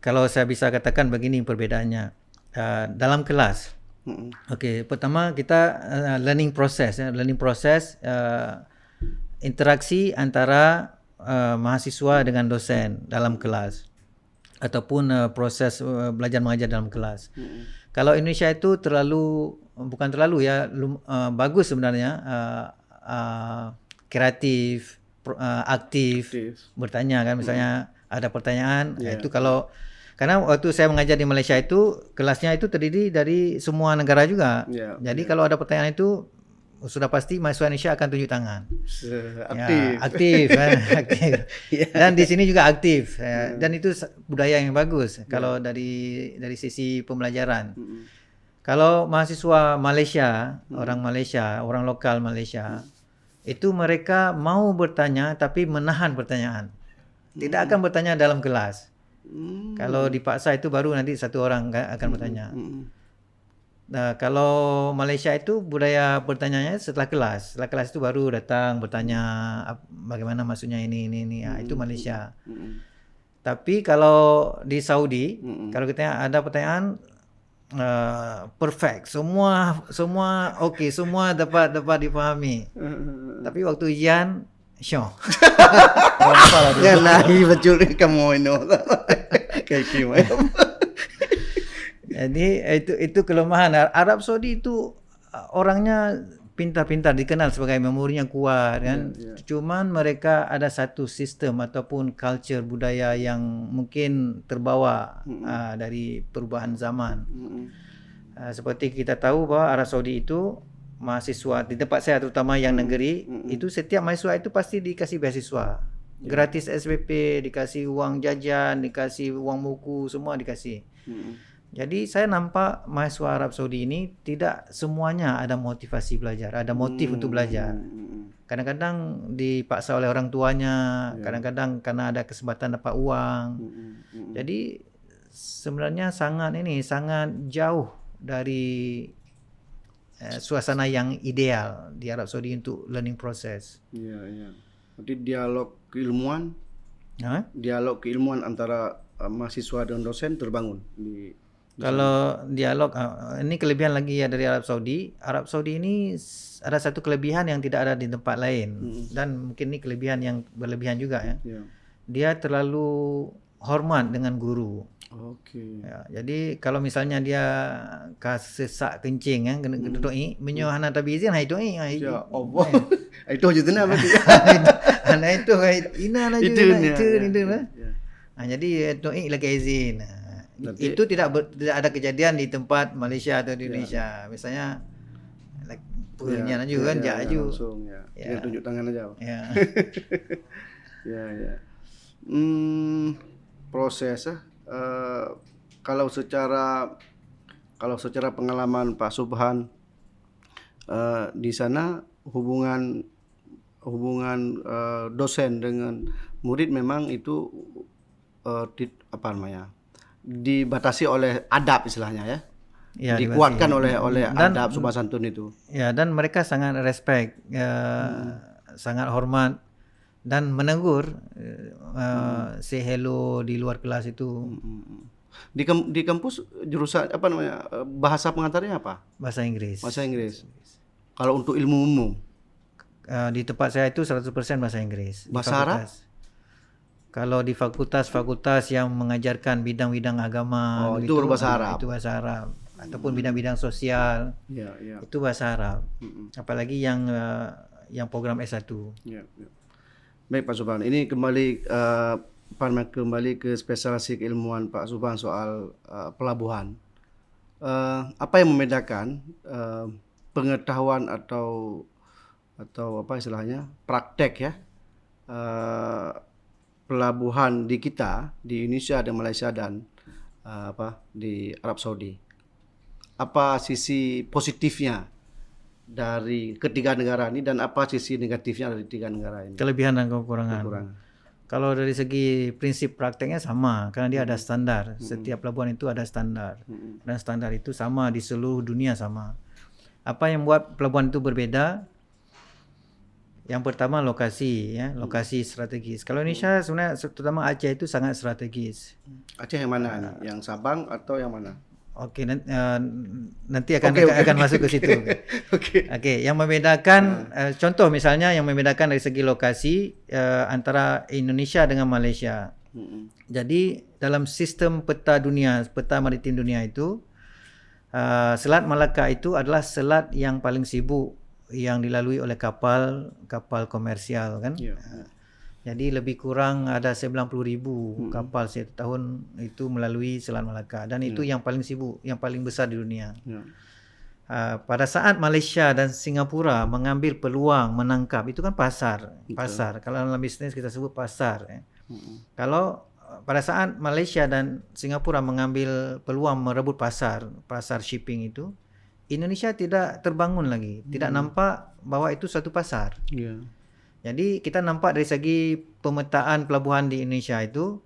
Kalau saya bisa katakan begini perbedaannya. Dalam kelas. Pertama kita learning process ya. Learning process interaksi antara mahasiswa dengan dosen dalam kelas ataupun proses belajar mengajar dalam kelas. Kalau Indonesia itu bukan terlalu ya, bagus sebenarnya, kreatif, aktif, bertanya kan, misalnya ada pertanyaan, itu karena waktu saya mengajar di Malaysia itu kelasnya itu terdiri dari semua negara juga, jadi kalau ada pertanyaan itu sudah pasti mahasiswa Indonesia akan tunjuk tangan. Aktif. Dan di sini juga aktif. Dan itu budaya yang bagus kalau dari sisi pembelajaran. Kalau mahasiswa Malaysia, orang Malaysia, orang lokal Malaysia, itu mereka mau bertanya tapi menahan pertanyaan. Tidak akan bertanya dalam kelas. Kalau dipaksa itu baru nanti satu orang akan bertanya. Nah, kalau Malaysia itu budaya bertanyanya setelah kelas. Setelah kelas itu baru datang bertanya bagaimana maksudnya ini. Itu Malaysia. Tapi kalau di Saudi, kalau kita ada pertanyaan perfect, semua okey, semua dapat dipahami. Tapi waktu ujian syok. Ya lahi betul kamu ini. Kayak gimana? Jadi itu kelemahan. Arab Saudi itu orangnya pintar-pintar, dikenal sebagai memorinya kuat kan. Cuman mereka ada satu sistem ataupun culture budaya yang mungkin terbawa dari perubahan zaman. Seperti kita tahu bahwa Arab Saudi itu mahasiswa di tempat saya terutama yang negeri, itu setiap mahasiswa itu pasti dikasih beasiswa. Gratis SPP, dikasih uang jajan, dikasih uang buku, semua dikasih. Jadi saya nampak mahasiswa Arab Saudi ini tidak semuanya ada motivasi belajar, ada motif untuk belajar. Kadang-kadang dipaksa oleh orang tuanya, kadang-kadang karena ada kesempatan dapat uang. Jadi sebenarnya sangat jauh dari suasana yang ideal di Arab Saudi untuk learning process. Jadi dialog keilmuan antara mahasiswa dan dosen terbangun di kalau dialog, ini kelebihan lagi ya dari Arab Saudi. Arab Saudi ini ada satu kelebihan yang tidak ada di tempat lain. Dan mungkin ini kelebihan yang berlebihan juga ya. Dia terlalu hormat dengan guru. Jadi kalau misalnya dia sesak kencing kan, kena doi, menyo hana tabizin hai doi. Ya Allah. Itu aja tenang berarti. Ana itu ina ana juga itu. Jadi doi lagi izin. Nanti, itu tidak ada kejadian di tempat Malaysia atau di Indonesia. Misalnya punya juga kan jaju. Langsung tinggal tunjuk tangan aja. Proses kalau secara pengalaman Pak Subhan di sana hubungan dosen dengan murid memang itu dibatasi oleh adab istilahnya ya. Dikuatkan oleh adab sopan santun itu. Dan mereka sangat respect, sangat hormat dan menegur, say hello di luar kelas itu. Di kampus jurusan bahasa pengantarnya apa? Bahasa Inggris. Kalau untuk ilmu umum di tempat saya itu 100% bahasa Inggris. Bahasa Arab? Kalau di fakultas yang mengajarkan bidang-bidang agama, itu bahasa Arab. Itu bahasa Arab. Ataupun bidang-bidang sosial, itu bahasa Arab. Apalagi yang yang program S1. Ya. Baik Pak Subhan, ini kembali ke spesialisasi keilmuan Pak Subhan soal pelabuhan. Apa yang membedakan pengetahuan atau apa istilahnya praktek ya pelabuhan di kita di Indonesia dan Malaysia dan di Arab Saudi? Apa sisi positifnya dari ketiga negara ini dan apa sisi negatifnya dari tiga negara ini? Kelebihan dan kekurangan. Kalau dari segi prinsip prakteknya sama, karena dia ada standar. Setiap pelabuhan itu ada standar. Dan standar itu sama di seluruh dunia sama. Apa yang membuat pelabuhan itu berbeda? Yang pertama lokasi, ya, lokasi strategis. Kalau Indonesia sebenarnya terutama Aceh itu sangat strategis. Aceh yang mana? Yang Sabang atau yang mana? Oke, nanti akan masuk ke situ. Oke, yang membedakan contoh misalnya yang membedakan dari segi lokasi antara Indonesia dengan Malaysia. Jadi dalam sistem peta maritim dunia itu Selat Malaka itu adalah selat yang paling sibuk yang dilalui oleh kapal komersial kan. Jadi lebih kurang ada 90,000 kapal setiap tahun itu melalui Selat Malaka dan itu yang paling sibuk, yang paling besar di dunia. Pada saat Malaysia dan Singapura mengambil peluang menangkap, itu kan pasar. Kalau dalam bisnis kita sebut pasar. Kalau pada saat Malaysia dan Singapura mengambil peluang merebut pasar shipping itu, Indonesia tidak terbangun lagi, tidak nampak bahwa itu satu pasar. Jadi kita nampak dari segi pemetaan pelabuhan di Indonesia itu,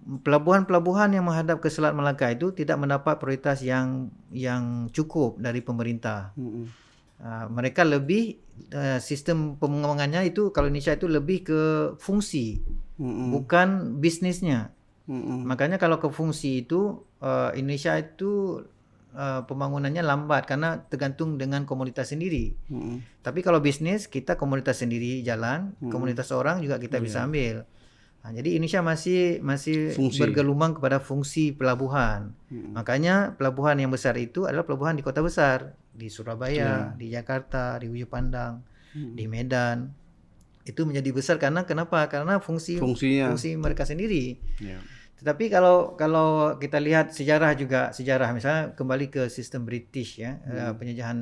pelabuhan-pelabuhan yang menghadap ke Selat Malaka itu tidak mendapat prioritas yang cukup dari pemerintah. Mereka lebih sistem pengembangannya itu kalau Indonesia itu lebih ke fungsi, bukan bisnisnya. Makanya kalau ke fungsi itu Indonesia itu pembangunannya lambat karena tergantung dengan komunitas sendiri. Tapi kalau bisnis kita komunitas sendiri jalan, komunitas orang juga kita bisa ambil. Jadi Indonesia masih bergelumang kepada fungsi pelabuhan. Makanya pelabuhan yang besar itu adalah pelabuhan di kota besar, di Surabaya, di Jakarta, di Ujung Pandang, di Medan. Itu menjadi besar karena kenapa? Karena fungsi mereka sendiri. Tetapi kalau kita lihat sejarah misalnya kembali ke sistem British ya, penjajahan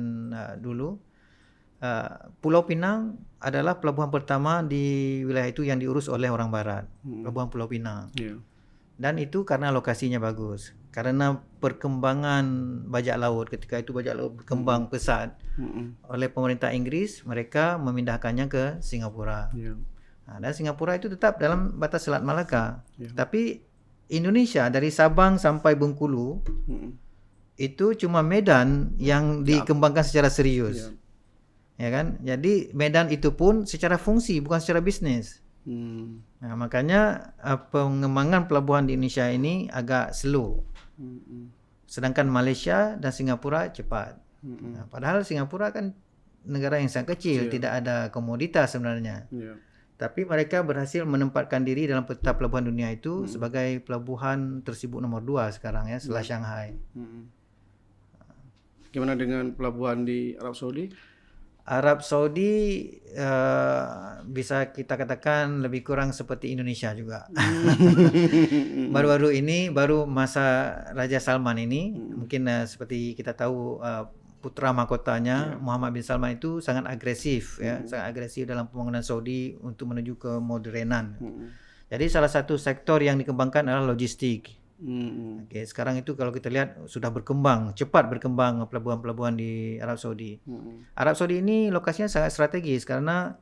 dulu, Pulau Pinang adalah pelabuhan pertama di wilayah itu yang diurus oleh orang barat, pelabuhan Pulau Pinang. Dan itu karena lokasinya bagus, karena perkembangan bajak laut, ketika itu bajak laut berkembang pesat oleh pemerintah Inggris, mereka memindahkannya ke Singapura. Dan Singapura itu tetap dalam batas Selat Malaka. Tapi Indonesia dari Sabang sampai Bengkulu itu cuma Medan yang dikembangkan secara serius. Ya kan? Jadi Medan itu pun secara fungsi bukan secara bisnis. Nah, makanya pengembangan pelabuhan di Indonesia ini agak slow. Sedangkan Malaysia dan Singapura cepat. Nah, padahal Singapura kan negara yang sangat kecil, tidak ada komoditas sebenarnya. Tapi mereka berhasil menempatkan diri dalam peta pelabuhan dunia itu sebagai pelabuhan tersibuk nomor 2 sekarang ya, setelah Shanghai. Gimana dengan pelabuhan di Arab Saudi? Arab Saudi bisa kita katakan lebih kurang seperti Indonesia juga. Baru masa Raja Salman ini, mungkin seperti kita tahu putra mahkotanya Muhammad bin Salman itu sangat agresif sangat agresif dalam pembangunan Saudi untuk menuju ke modernan. Jadi salah satu sektor yang dikembangkan adalah logistik. Okay, sekarang itu kalau kita lihat sudah cepat berkembang pelabuhan-pelabuhan di Arab Saudi. Arab Saudi ini lokasinya sangat strategis karena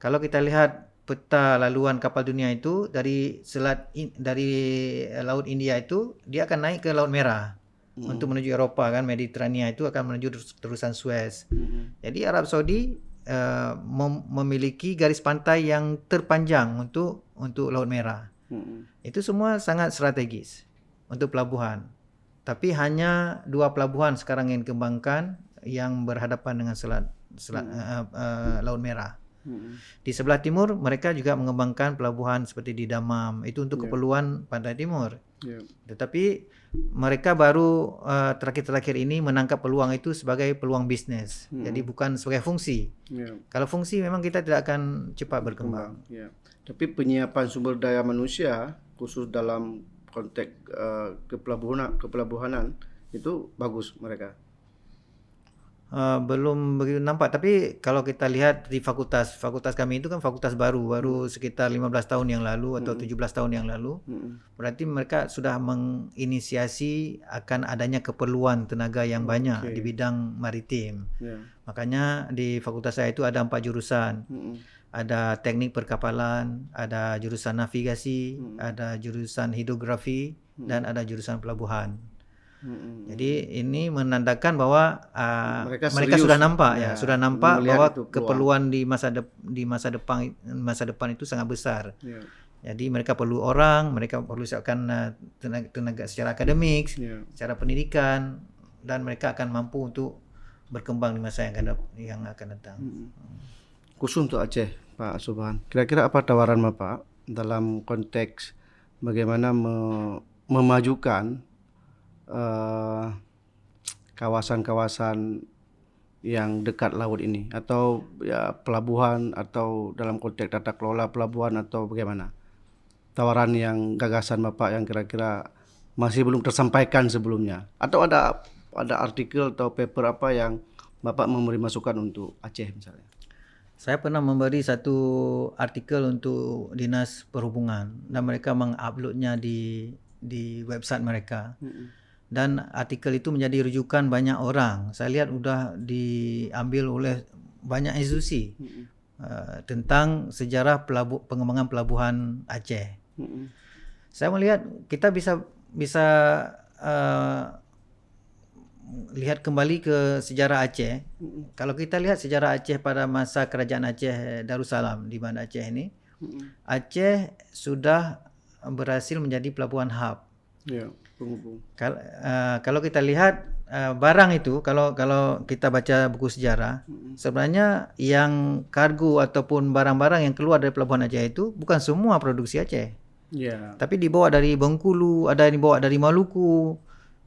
kalau kita lihat peta laluan kapal dunia itu dari Laut India itu dia akan naik ke Laut Merah. Untuk menuju Eropa kan, Mediterania itu akan menuju terusan Suez. Jadi Arab Saudi memiliki garis pantai yang terpanjang untuk Laut Merah. Itu semua sangat strategis untuk pelabuhan. Tapi hanya 2 pelabuhan sekarang yang dikembangkan yang berhadapan dengan Laut Merah. Di sebelah timur mereka juga mengembangkan pelabuhan seperti di Damam, itu untuk keperluan pantai timur. Tetapi mereka baru terakhir-terakhir ini menangkap peluang itu sebagai peluang bisnes. Jadi bukan sebagai fungsi. Kalau fungsi memang kita tidak akan cepat berkembang. Tapi penyiapan sumber daya manusia khusus dalam konteks kepelabuhanan itu bagus mereka. Belum begitu nampak, tapi kalau kita lihat di fakultas kami itu kan fakultas baru sekitar 15 tahun yang lalu atau 17 tahun yang lalu. Berarti mereka sudah menginisiasi akan adanya keperluan tenaga yang banyak di bidang maritim. Makanya di fakultas saya itu ada 4 jurusan. Ada teknik perkapalan, ada jurusan navigasi, ada jurusan hidrografi, dan ada jurusan pelabuhan. Jadi ini menandakan bahwa mereka sudah nampak sudah nampak bahwa keperluan di masa depan itu sangat besar. Jadi mereka perlu orang, mereka perlu siapkan tenaga secara akademik, secara pendidikan, dan mereka akan mampu untuk berkembang di masa yang akan datang. Khusus untuk Aceh, Pak Subhan, kira-kira apa tawaran Bapak dalam konteks bagaimana memajukan kawasan-kawasan yang dekat laut ini, atau pelabuhan, atau dalam konteks tata kelola pelabuhan, atau bagaimana tawaran yang gagasan Bapak yang kira-kira masih belum tersampaikan sebelumnya, atau ada artikel atau paper apa yang Bapak memberi masukan untuk Aceh misalnya? Saya pernah memberi satu artikel untuk Dinas Perhubungan dan mereka menguploadnya di website mereka. Dan artikel itu menjadi rujukan banyak orang. Saya lihat sudah diambil oleh banyak institusi tentang sejarah pengembangan pelabuhan Aceh. Saya melihat kita bisa lihat kembali ke sejarah Aceh. Kalau kita lihat sejarah Aceh pada masa kerajaan Aceh Darussalam di Banda Aceh ini, Aceh sudah berhasil menjadi pelabuhan hub. Kalau kita lihat barang itu, kalau kita baca buku sejarah, sebenarnya yang kargo ataupun barang-barang yang keluar dari pelabuhan Aceh itu bukan semua produksi Aceh. Tapi dibawa dari Bengkulu, ada yang dibawa dari Maluku.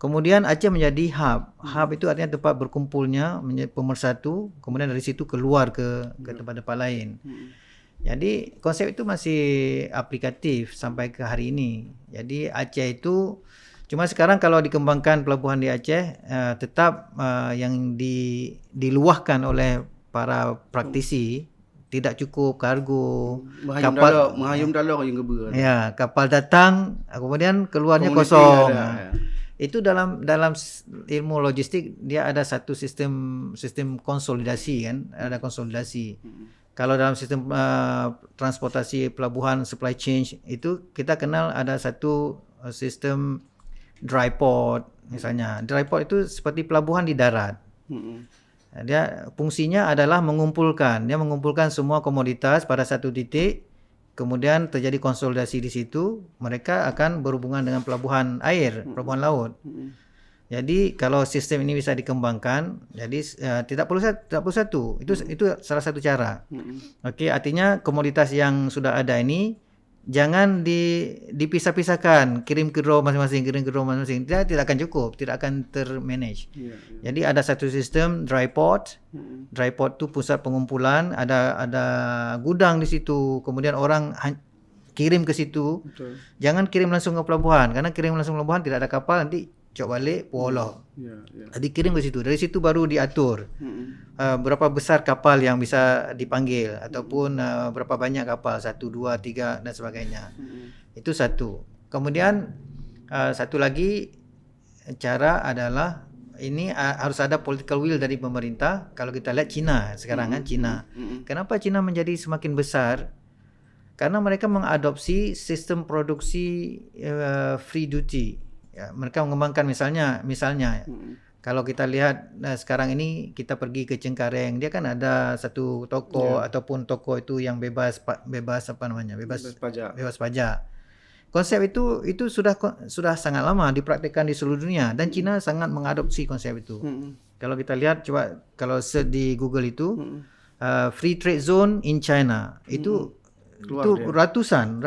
Kemudian Aceh menjadi hub. Hub itu artinya tempat berkumpulnya pemersatu, kemudian dari situ keluar ke tempat-tempat lain. Jadi konsep itu masih aplikatif sampai ke hari ini. Jadi Aceh itu cuma sekarang kalau dikembangkan pelabuhan di Aceh tetap yang diluahkan oleh para praktisi tidak cukup kargo. Menghayum dalam yang gebur. Ya, kapal datang kemudian keluarnya kosong. Itu dalam ilmu logistik dia ada satu sistem konsolidasi kan, ada konsolidasi. Kalau dalam sistem transportasi pelabuhan supply chain itu kita kenal ada satu sistem dry port misalnya. Dry port itu seperti pelabuhan di darat. Dia fungsinya adalah mengumpulkan semua komoditas pada satu titik, kemudian terjadi konsolidasi di situ, mereka akan berhubungan dengan pelabuhan air, pelabuhan laut. Jadi kalau sistem ini bisa dikembangkan, jadi tidak perlu satu. Itu salah satu cara. Okey, artinya komoditas yang sudah ada ini jangan dipisah-pisahkan, kirim ke draw masing-masing. Dia tidak akan cukup, tidak akan termanage. Jadi ada satu sistem dry port. Dry port tu pusat pengumpulan, ada gudang di situ, kemudian orang kirim ke situ. Betul. Jangan kirim langsung ke pelabuhan, karena kirim langsung ke pelabuhan tidak ada kapal, nanti cok balik Pulau. Jadi kirim ke situ. Dari situ baru diatur berapa besar kapal yang bisa dipanggil ataupun berapa banyak kapal, 1, 2, 3 dan sebagainya. Itu satu. Kemudian satu lagi cara adalah ini harus ada political will dari pemerintah. Kalau kita lihat China sekarang kan China. Kenapa China menjadi semakin besar? Karena mereka mengadopsi sistem produksi free duty. Ya, mereka mengembangkan misalnya kalau kita lihat sekarang ini kita pergi ke Cengkareng, dia kan ada satu toko ataupun toko itu yang bebas pajak. Konsep itu sudah sangat lama dipraktikkan di seluruh dunia dan China sangat mengadopsi konsep itu. Kalau kita lihat coba kalau search di Google itu free trade zone in China. Itu ratusan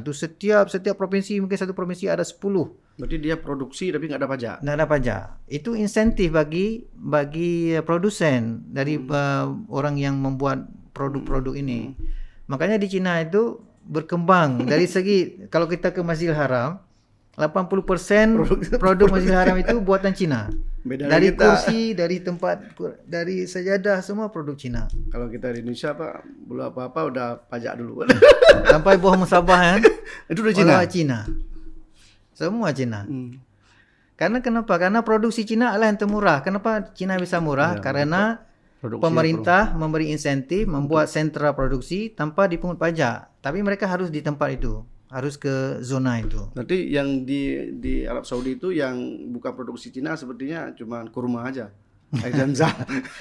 itu setiap provinsi, mungkin satu provinsi ada 10. Berarti dia produksi tapi nggak ada pajak. Nggak ada pajak. Itu insentif bagi produsen dari orang yang membuat produk-produk ini. Makanya di Cina itu berkembang dari segi, kalau kita ke Masjidil Haram, 80% produk Masjidil Haram itu buatan Cina. Beda dari kita. kursi, dari tempat, dari sajadah, semua produk Cina. Kalau kita di Indonesia Pak, belum apa-apa udah pajak dulu. Sampai buah musabah kan? Itu udah Cina. Cina. Semua Cina. Karena kenapa? Karena produksi Cina adalah yang termurah. Kenapa Cina bisa murah? Karena pemerintah memberi insentif, membuat sentra produksi tanpa dipungut pajak. Tapi mereka harus di tempat itu. Harus ke zona itu. Nanti yang di Arab Saudi itu yang buka produksi Cina sepertinya cuma kurma aja. Air Zam-Zam.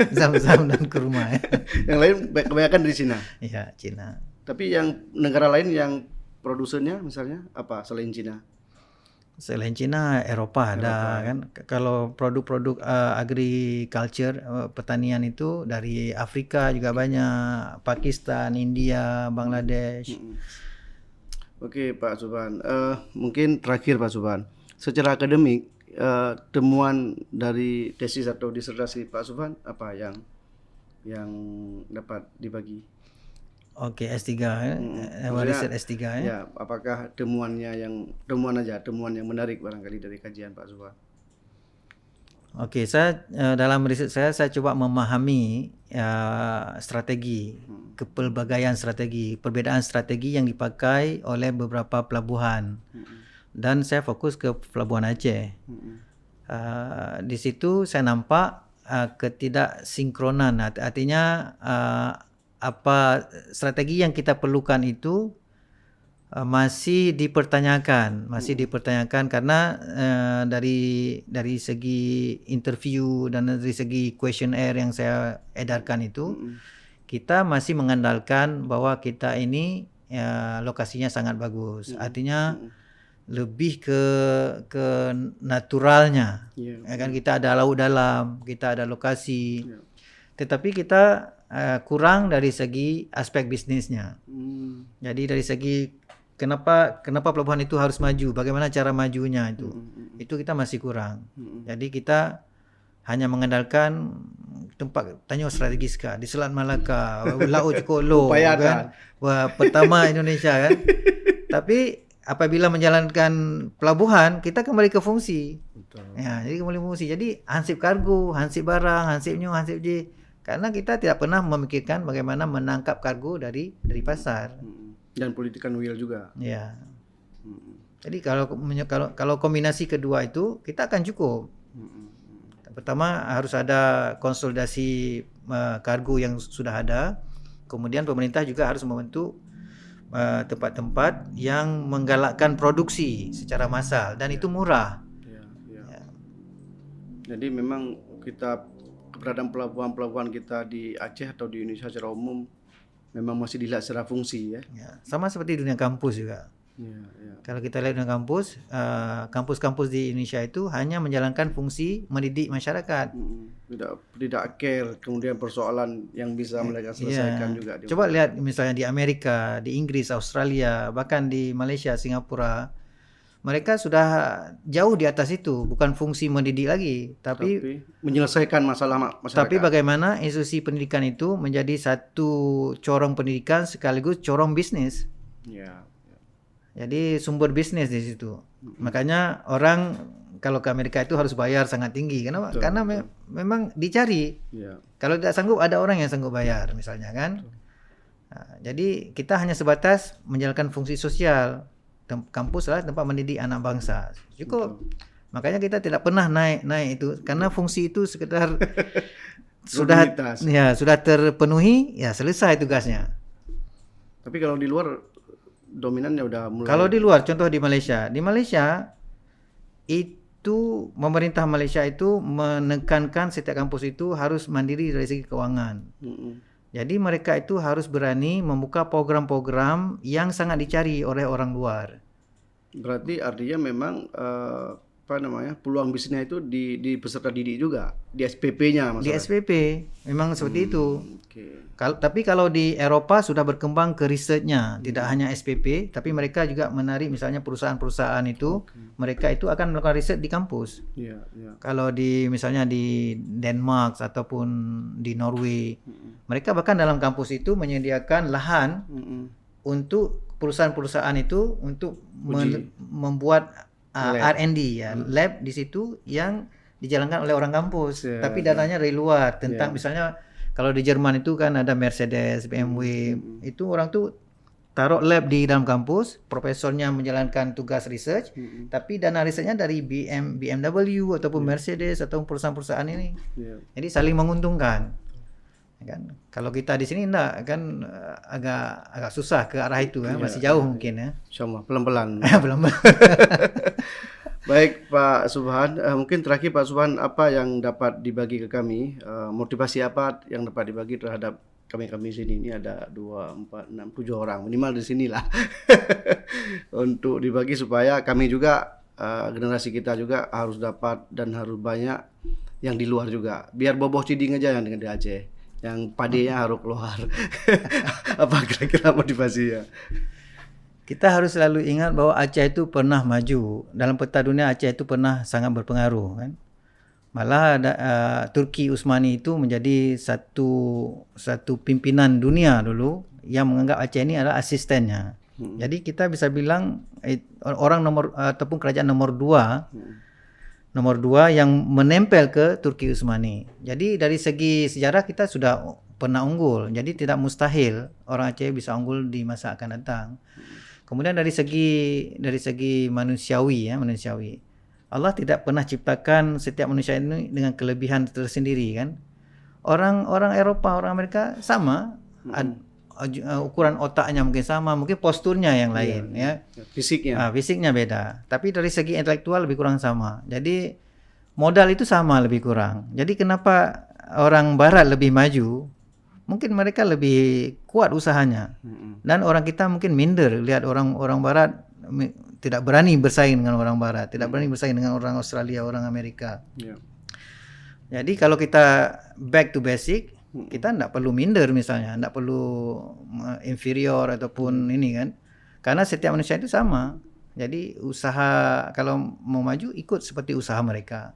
Zam-Zam dan kurma ya. Yang lain kebanyakan dari Cina. Iya, Cina. Tapi yang negara lain yang produsennya misalnya apa selain Cina? Selain Cina, Eropa ada kan. Kalau produk-produk agriculture, pertanian itu dari Afrika juga banyak, Pakistan, India, Bangladesh. Oke Pak Subhan, mungkin terakhir Pak Subhan, secara akademik temuan dari tesis atau disertasi Pak Subhan apa yang dapat dibagi? Oke, S3 riset S3 ya. Ya, apakah temuan yang menarik barangkali dari kajian Pak Subhan? Oke, saya dalam riset saya coba memahami strategi, kepelbagaian strategi, perbedaan strategi yang dipakai oleh beberapa pelabuhan. Dan saya fokus ke pelabuhan Aceh. Di situ saya nampak ketidaksinkronan, artinya apa strategi yang kita perlukan itu masih dipertanyakan karena dari segi interview dan dari segi questionnaire yang saya edarkan itu kita masih mengandalkan bahwa kita ini lokasinya sangat bagus. Artinya lebih ke naturalnya. Kan kita ada laut dalam, kita ada lokasi. Tetapi kita kurang dari segi aspek bisnisnya. Jadi dari segi kenapa pelabuhan itu harus maju, bagaimana cara majunya itu kita masih kurang. Jadi kita hanya mengandalkan tempat Tanjung Strategis di Selat Malaka, Laut Cokolo kan, pertama Indonesia kan. Tapi apabila menjalankan pelabuhan, kita kembali ke fungsi. Ya, jadi kembali ke fungsi. Jadi hansip kargo, hansip barang, hansip new, hansip J. Karena kita tidak pernah memikirkan bagaimana menangkap kargo dari pasar. Dan political will juga. Ya. Jadi kalau kombinasi kedua itu kita akan cukup. Pertama harus ada konsolidasi kargo yang sudah ada. Kemudian pemerintah juga harus membentuk tempat-tempat yang menggalakkan produksi secara massal dan itu murah. Ya. Jadi memang keberadaan pelabuhan-pelabuhan kita di Aceh atau di Indonesia secara umum memang masih dilihat secara fungsi ya. Sama seperti dunia kampus juga. Kalau kita lihat dunia kampus, kampus-kampus di Indonesia itu hanya menjalankan fungsi mendidik masyarakat. Tidak care kemudian persoalan yang bisa mereka selesaikan juga. Coba lihat misalnya di Amerika, di Inggris, Australia, bahkan di Malaysia, Singapura. Mereka sudah jauh di atas itu, bukan fungsi mendidik lagi, tapi menyelesaikan masalah masyarakat. Tapi bagaimana institusi pendidikan itu menjadi satu corong pendidikan sekaligus corong bisnis. Jadi sumber bisnis di situ. Makanya orang kalau ke Amerika itu harus bayar sangat tinggi. Kenapa? Karena memang dicari. Kalau tidak sanggup, ada orang yang sanggup bayar misalnya kan. Jadi kita hanya sebatas menjalankan fungsi sosial. Kampus adalah tempat mendidik anak bangsa. Cukup. Makanya kita tidak pernah naik itu karena fungsi itu sekedar sudah terpenuhi, ya selesai tugasnya. Tapi kalau di luar dominannya udah mulai. Kalau di luar, contoh di Malaysia itu pemerintah Malaysia itu menekankan setiap kampus itu harus mandiri dari segi keuangan. Jadi mereka itu harus berani membuka program-program yang sangat dicari oleh orang luar. Berarti artinya memang peluang bisnisnya itu di peserta didik juga, di SPP-nya Di SPP memang seperti itu. Oke. Tapi kalau di Eropa sudah berkembang ke risetnya, tidak hanya SPP, tapi mereka juga menarik misalnya perusahaan-perusahaan itu, mereka itu akan melakukan riset di kampus. Iya. Kalau misalnya di Denmark ataupun di Norway, mereka bahkan dalam kampus itu menyediakan lahan untuk perusahaan-perusahaan itu untuk membuat R&D ya, lab di situ yang dijalankan oleh orang kampus, tapi dananya dari luar. Tentang misalnya kalau di Jerman itu kan ada Mercedes, BMW, itu orang tuh taruh lab di dalam kampus, profesornya menjalankan tugas research, tapi dana risetnya dari BMW ataupun Mercedes atau perusahaan-perusahaan ini. Jadi saling menguntungkan. Kan kalau kita di sini enggak kan agak susah ke arah itu kan, masih jauh mungkin ya. Insyaallah pelan-pelan. Pelan-pelan. Baik Pak Subhan, mungkin terakhir Pak Subhan, apa yang dapat dibagi ke kami, motivasi apa yang dapat dibagi terhadap kami sini? Ini ada 2, 4, 6, 7 orang minimal di sinilah untuk dibagi supaya kami juga generasi kita juga harus dapat dan harus banyak yang di luar juga, biar boboh ciding aja yang dengan di Aceh, yang padenya harus keluar. Apa kira-kira motivasinya? Kita harus selalu ingat bahwa Aceh itu pernah maju dalam peta dunia. Aceh itu pernah sangat berpengaruh kan. Malah Turki Utsmani itu menjadi satu pimpinan dunia dulu yang menganggap Aceh ini adalah asistennya. Jadi kita bisa bilang orang ataupun kerajaan nomor 2 yang menempel ke Turki Utsmani. Jadi dari segi sejarah kita sudah pernah unggul. Jadi tidak mustahil orang Aceh bisa unggul di masa akan datang. Kemudian dari segi manusiawi. Allah tidak pernah ciptakan setiap manusia ini dengan kelebihan tersendiri kan. Orang Eropa, orang Amerika sama. Ukuran otaknya mungkin sama, mungkin posturnya yang lain ya. Fisiknya beda. Tapi dari segi intelektual lebih kurang sama. Jadi modal itu sama lebih kurang. Jadi kenapa orang barat lebih maju? Mungkin mereka lebih kuat usahanya. Dan orang kita mungkin minder lihat orang barat tidak berani bersaing dengan orang barat, tidak berani bersaing dengan orang Australia, orang Amerika. Jadi kalau kita back to basic, kita tidak perlu minder misalnya, tidak perlu inferior ataupun ini kan. Karena setiap manusia itu sama. Jadi usaha kalau mau maju ikut seperti usaha mereka.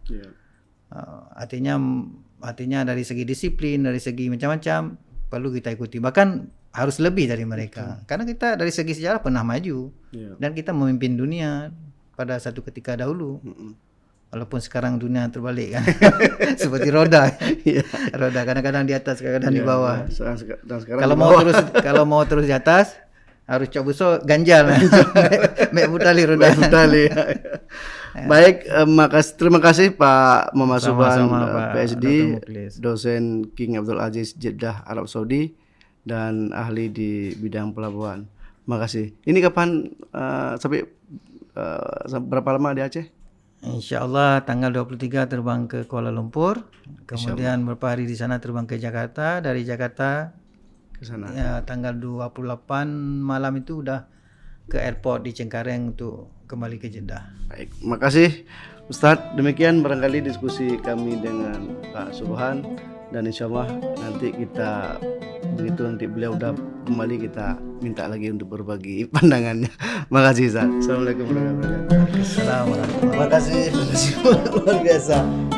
Artinya dari segi disiplin, dari segi macam-macam perlu kita ikuti. Bahkan harus lebih dari mereka. Karena kita dari segi sejarah pernah maju dan kita memimpin dunia pada satu ketika dahulu. Walaupun sekarang dunia terbalik kan. Seperti roda. Roda kadang-kadang di atas, kadang-kadang di bawah. Dan sekarang kalau mau terus di atas harus coba ganjal. Mek Butali roda. Baik, terima kasih Pak Muhammad Subhan, PhD, dosen King Abdul Aziz Jeddah, Arab Saudi, dan ahli di bidang pelabuhan. Makasih. Ini kapan sampai berapa lama di Aceh? Insyaallah tanggal 23 terbang ke Kuala Lumpur, kemudian beberapa hari di sana terbang ke Jakarta, dari Jakarta ke sana. Ya, tanggal 28 malam itu udah ke airport di Cengkareng untuk kembali ke Jeddah. Baik, makasih Ustadz. Demikian barangkali diskusi kami dengan Pak Subhan, dan insyaallah nanti kita begitu nanti beliau udah kembali kita minta lagi untuk berbagi pandangannya. Makasih Ustaz. Assalamualaikum warahmatullahi wabarakatuh. Terima kasih luar biasa.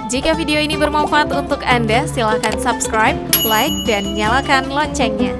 Jika video ini bermanfaat untuk Anda, silakan subscribe, like, dan nyalakan loncengnya.